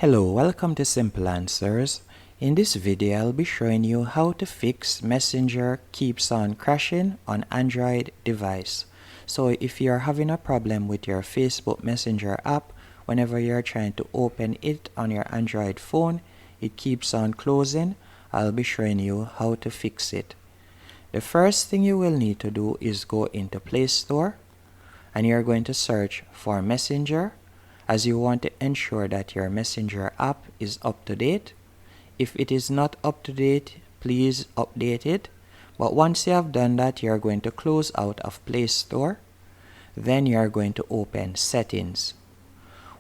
Hello, welcome to Simple Answers. In this video, I'll be showing you how to fix Messenger keeps on crashing on Android device. So if you're having a problem with your Facebook Messenger app, whenever you're trying to open it on your Android phone, it keeps on closing. I'll be showing you how to fix it. The first thing you will need to do is go into Play Store and you're going to search for Messenger, as you want to ensure that your Messenger app is up to date. If it is not up to date, please update it. But once you have done that, you're going to close out of Play Store. Then you're going to open Settings.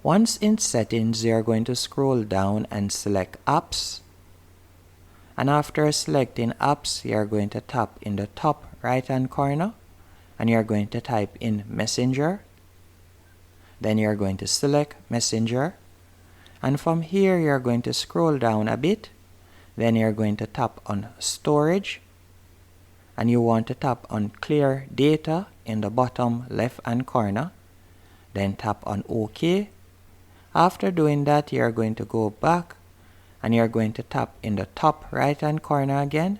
Once in Settings, you're going to scroll down and select Apps. And after selecting Apps, you're going to tap in the top right hand corner and you're going to type in Messenger. Then you're going to select Messenger, and from here you're going to scroll down a bit. Then you're going to tap on Storage, and you want to tap on Clear Data in the bottom left hand corner. Then tap on OK. After doing that, you're going to go back and you're going to tap in the top right hand corner again,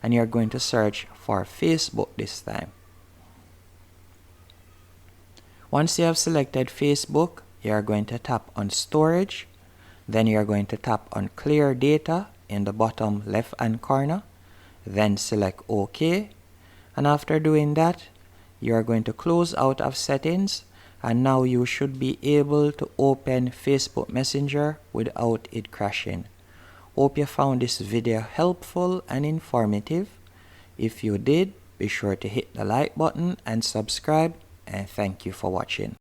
and you're going to search for Facebook this time. Once you have selected Facebook, you are going to tap on Storage. Then you are going to tap on Clear Data in the bottom left hand corner. Then select OK. And after doing that, you are going to close out of Settings. And now you should be able to open Facebook Messenger without it crashing. Hope you found this video helpful and informative. If you did, be sure to hit the like button and subscribe. And thank you for watching.